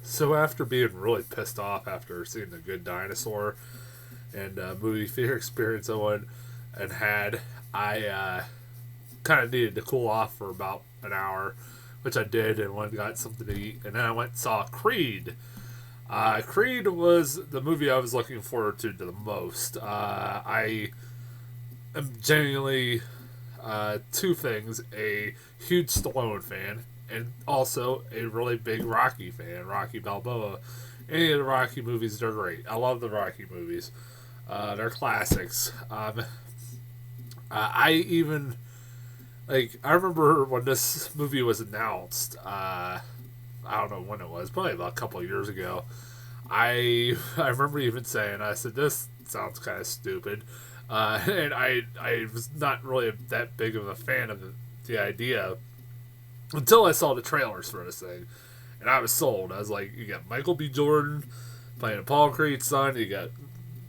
So after being really pissed off after seeing The Good Dinosaur and movie theater experience I went and had, I kind of needed to cool off for about an hour, which I did, and went and got something to eat. And then I went and saw Creed. Creed was the movie I was looking forward to the most. I am genuinely two things: a huge Stallone fan, and also a really big Rocky fan, Rocky Balboa. Any of the Rocky movies, they're great. I love the Rocky movies. They're classics. I even I remember when this movie was announced. I don't know when it was, probably about a couple of years ago. I remember even saying, I said, this sounds kind of stupid. And I was not really that big of a fan of the idea until I saw the trailers for this thing. And I was sold. I was like, you got Michael B. Jordan playing Apollo Creed's son. You got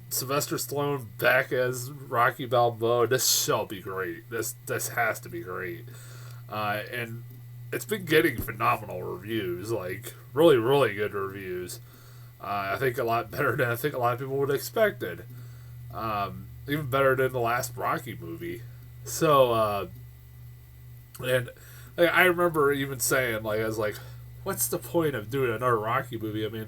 Sylvester Stallone back as Rocky Balboa. This shall be great. This has to be great. And it's been getting phenomenal reviews. Like, really, really good reviews. I think a lot better than I think a lot of people would have expected. Even better than the last Rocky movie. So, and I remember even saying, I was like, what's the point of doing another Rocky movie? I mean,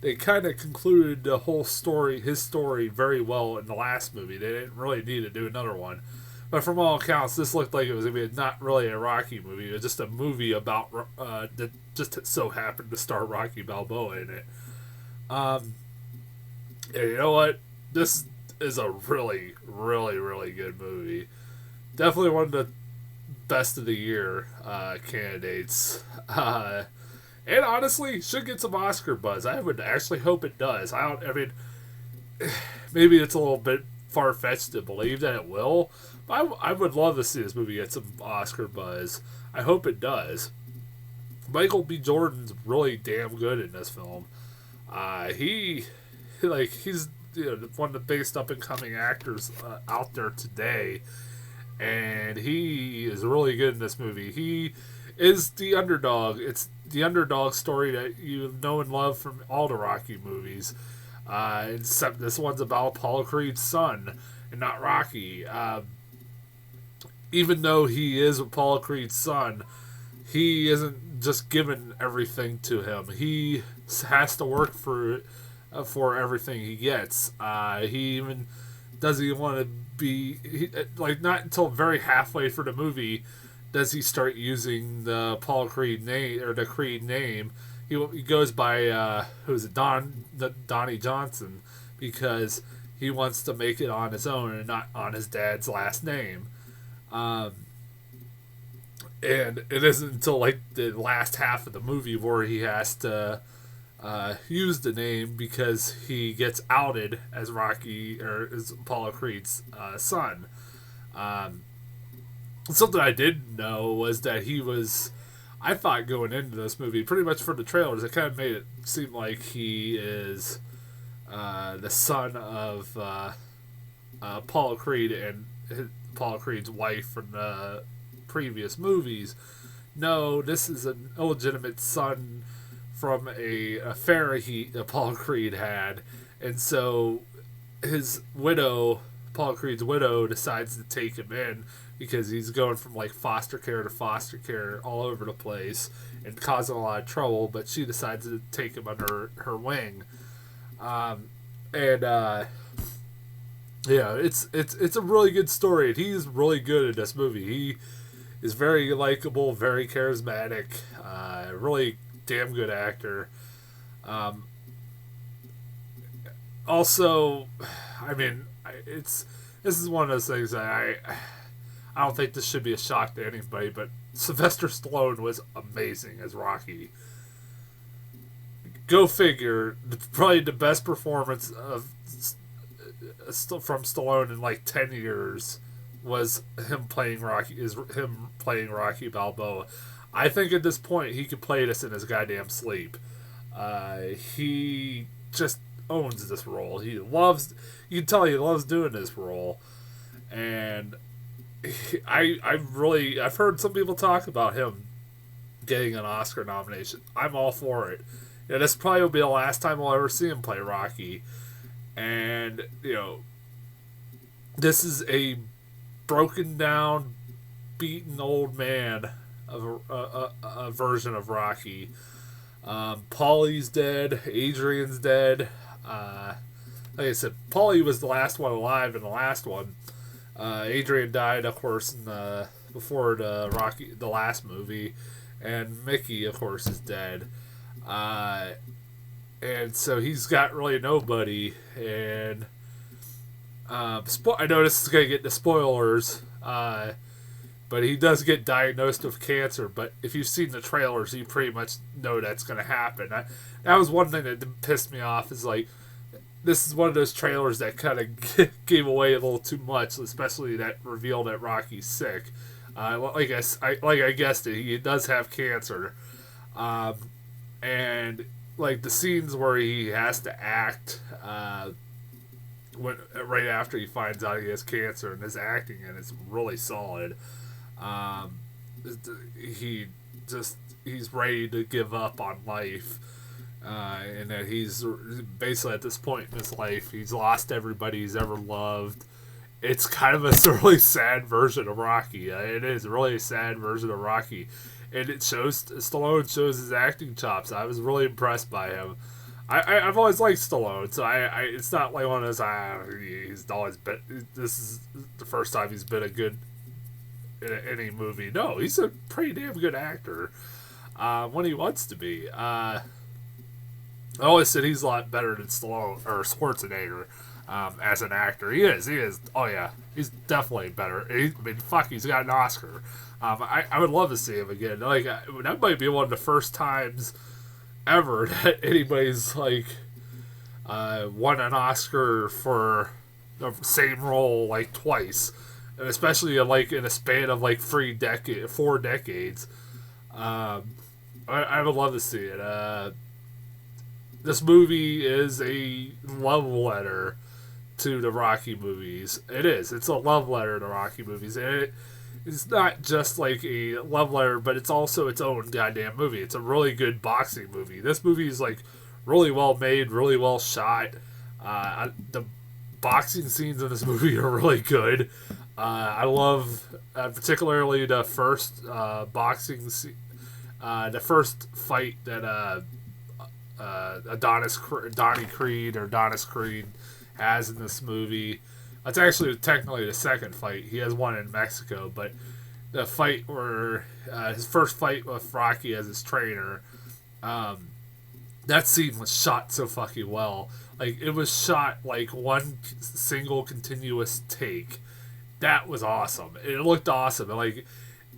they kind of concluded the whole story, his story, very well in the last movie. They didn't really need to do another one. But from all accounts, this looked like it was going to be not really a Rocky movie. It was just a movie about that just so happened to star Rocky Balboa in it. And you know what? This is a really, really, really good movie. Definitely one of the best of the year candidates. And honestly, should get some Oscar buzz. I would actually hope it does. I mean, maybe it's a little bit far fetched to believe that it will. But I would love to see this movie get some Oscar buzz. I hope it does. Michael B. Jordan's really damn good in this film. He's one of the biggest up and coming actors out there today, and he is really good in this movie. He is the underdog. It's the underdog story that you know and love from all the Rocky movies, except this one's about Apollo Creed's son and not Rocky. Even though he is Apollo Creed's son, he isn't just given everything to him. He has to work for everything he gets. He even doesn't even want to be not until very halfway through the movie does he start using the Apollo Creed name or the Creed name. He goes by who's it, Donnie Johnson, because he wants to make it on his own and not on his dad's last name. And it isn't until the last half of the movie where he has to use the name because he gets outed as Rocky or as Apollo Creed's son. Something I didn't know was that he was. I thought going into this movie, pretty much for the trailers, it kind of made it seem like he is the son of Apollo Creed and Apollo Creed's wife from the previous movies. No, this is an illegitimate son from a affair Apollo Creed had, and so his widow, Apollo Creed's widow, decides to take him in because he's going from foster care to foster care all over the place and causing a lot of trouble. But she decides to take him under her wing, yeah, it's a really good story, and he's really good in this movie. He is very likable, very charismatic, really damn good actor. Also, I mean, this is one of those things that I don't think this should be a shock to anybody, but Sylvester Stallone was amazing as Rocky. Go figure, probably the best performance from Stallone in 10 years was him playing Rocky Balboa. I think at this point he could play this in his goddamn sleep. He just owns this role. You can tell he loves doing this role. And I've heard some people talk about him getting an Oscar nomination. I'm all for it. this probably will be the last time I'll ever see him play Rocky. And, this is a broken down, beaten old man of a version of Rocky. Paulie's dead. Adrian's dead. Like I said, Paulie was the last one alive in the last one. Adrian died, of course, before the last movie, and Mickey, of course, is dead. And so he's got really nobody. And I know this is gonna get into spoilers. But he does get diagnosed with cancer. But if you've seen the trailers, you pretty much know that's going to happen. That was one thing that pissed me off. Is like, this is one of those trailers that kind of gave away a little too much, especially that revealed that Rocky's sick. Like I guessed it, he does have cancer, and like the scenes where he has to act right after he finds out he has cancer, and his acting in it's really solid. He's ready to give up on life, and that he's basically at this point in his life he's lost everybody he's ever loved. It's kind of a really sad version of Rocky. It is really a sad version of Rocky, and Stallone shows his acting chops. I was really impressed by him. I've always liked Stallone, so it's not like one of those he's always been. This is the first time he's been a good in any movie. No, he's a pretty damn good actor when he wants to be. I always said he's a lot better than Stallone or Schwarzenegger as an actor. He is. Oh yeah, he's definitely better. He's got an Oscar. I would love to see him again. Like that might be one of the first times ever that anybody's like won an Oscar for the same role like twice. And especially like in a span of like 4 decades. I would love to see it. This movie is a love letter to the Rocky movies. It is. It's a love letter to Rocky movies. And it's not just like a love letter, but it's also its own goddamn movie. It's a really good boxing movie. This movie is like really well made, really well shot. The boxing scenes in this movie are really good. I love particularly the first the first fight that Donnie Creed has in this movie. That's actually technically the second fight. He has one in Mexico, but the fight where his first fight with Rocky as his trainer, that scene was shot so fucking well. Like it was shot like one single continuous take. That was awesome. It looked awesome. Like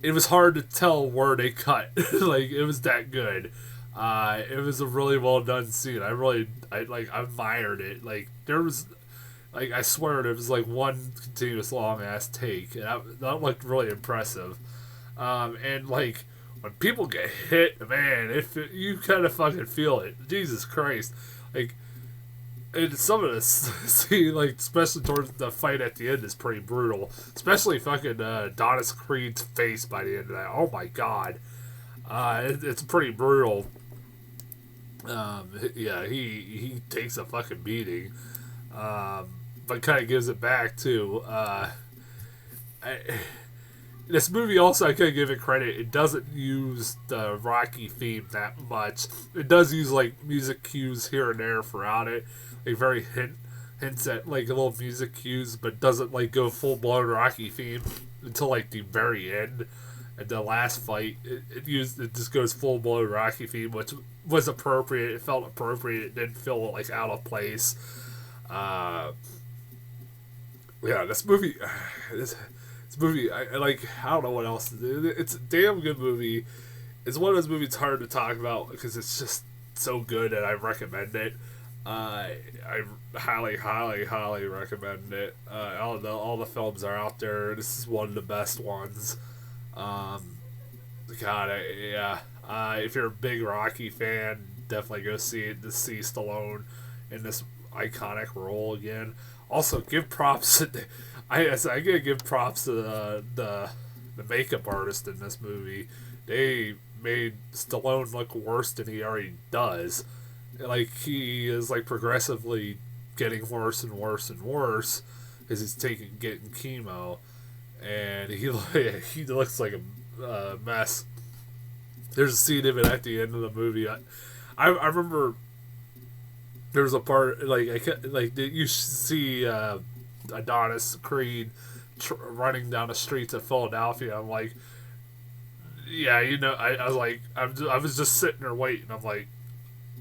it was hard to tell where they cut. Like it was that good. It was a really well done scene. I admired it. Like there was, like I swear there was like one continuous long ass take, and that looked really impressive. And like when people get hit, man, you kind of fucking feel it. Jesus Christ, like. And some of this, see, like, especially towards the fight at the end is pretty brutal. Especially fucking Adonis Creed's face by the end of that. Oh my god. It's pretty brutal. Yeah, he takes a fucking beating. But kind of gives it back, too. This movie also, I gotta give it credit, it doesn't use the Rocky theme that much. It does use, like, music cues here and there throughout it. Like, very hints at, like, little music cues, but doesn't, like, go full-blown Rocky theme until, like, the very end. At the last fight, it just goes full-blown Rocky theme, which was appropriate. It felt appropriate. It didn't feel, like, out of place. Yeah, this movie... This movie, I don't know what else to do. It's a damn good movie. It's one of those movies hard to talk about because it's just so good, and I recommend it. I highly, highly, highly recommend it. All the films are out there. This is one of the best ones. Yeah. If you're a big Rocky fan, definitely go see it to see Stallone in this iconic role again. Also, give props. I gotta give props to the makeup artist in this movie. They made Stallone look worse than he already does. like he is like progressively getting worse and worse and worse as he's getting chemo, and he looks like a mess. There's a scene of it at the end of the movie. I remember there was a part like you see Adonis Creed running down the streets of Philadelphia. I'm like, yeah, I was like, I was just sitting there waiting. I'm like,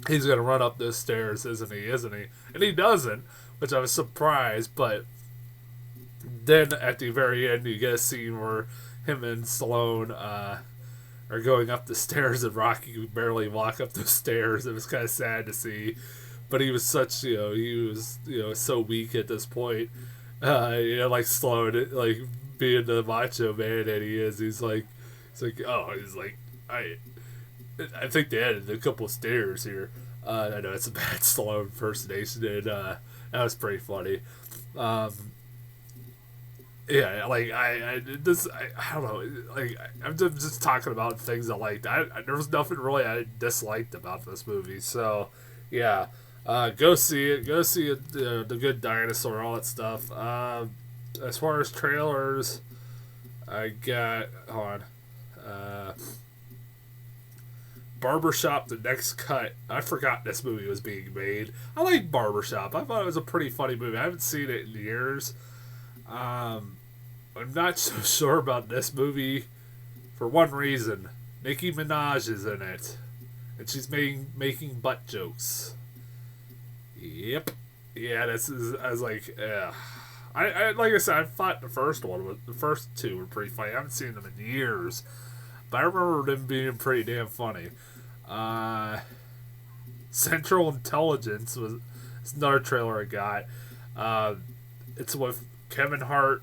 he's gonna run up those stairs, isn't he? Isn't he? And he doesn't, which I was surprised. But then at the very end, you get a scene where him and Stallone are going up the stairs, and Rocky could barely walk up those stairs. It was kind of sad to see, but he was such, he was, so weak at this point. Like Stallone, like being the macho man that he is, he's like, I think they added a couple of stairs here. I know it's a bad Stallone impersonation, and that was pretty funny. Um, yeah, like I don't know, like I'm just talking about things I liked. There was nothing really I disliked about this movie, so yeah, go see it. Go see it. The Good Dinosaur, all that stuff. As far as trailers, I got hold on. Barbershop: The Next Cut. I forgot this movie was being made. I like Barbershop. I thought it was a pretty funny movie. I haven't seen it in years. I'm not so sure about this movie for one reason. Nicki Minaj is in it, and she's making butt jokes. Yep. Yeah, this is. I was like, I like I said, I thought the first two were pretty funny. I haven't seen them in years, but I remember them being pretty damn funny. Central Intelligence was another trailer I got. It's with Kevin Hart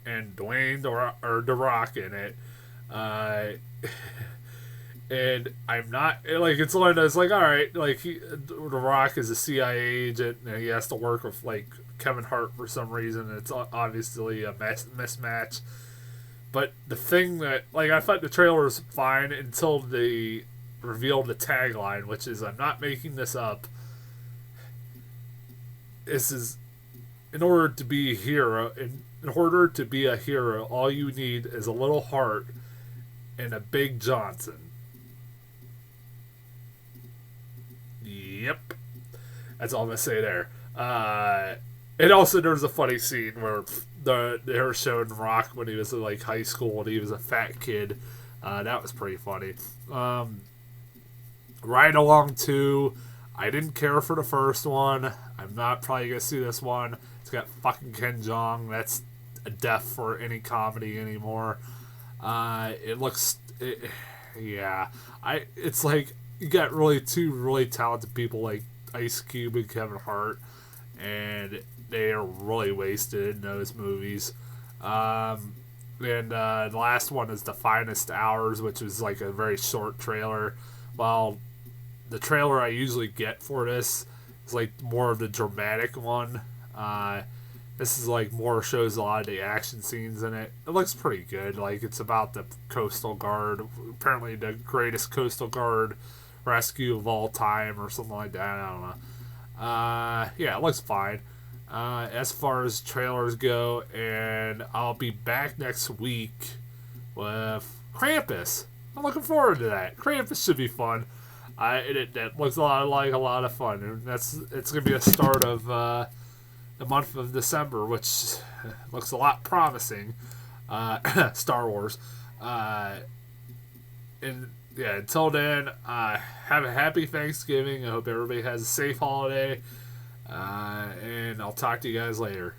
and The Rock in it. And I'm not like it's one of those like, all right, like The Rock is a CIA agent and he has to work with like Kevin Hart for some reason. It's obviously a mismatch. But the thing that like I thought the trailer was fine until they revealed the tagline, which is I'm not making this up. This is in order to be a hero. In order to be a hero, all you need is a little heart and a big Johnson. Yep. That's all I'm going to say there. And also, there's a funny scene where they were showing Rock when he was in like high school and he was a fat kid. That was pretty funny. Ride Along 2. I didn't care for the first one. I'm not probably going to see this one. It's got fucking Ken Jeong. That's a death for any comedy anymore. Yeah. It's like you got two really talented people like Ice Cube and Kevin Hart, and they are really wasted in those movies. And the last one is The Finest Hours, which is like a very short trailer. While the trailer I usually get for this is like more of the dramatic one. This is like more shows a lot of the action scenes in it. It looks pretty good. Like it's about the Coastal Guard, apparently the greatest Coastal Guard rescue of all time or something like that. I don't know. Yeah, it looks fine. As far as trailers go, and I'll be back next week with Krampus. I'm looking forward to that. Krampus should be fun. That looks a lot of fun. And it's gonna be a start of the month of December, which looks a lot promising. Star Wars. And yeah, until then, have a happy Thanksgiving. I hope everybody has a safe holiday. And I'll talk to you guys later.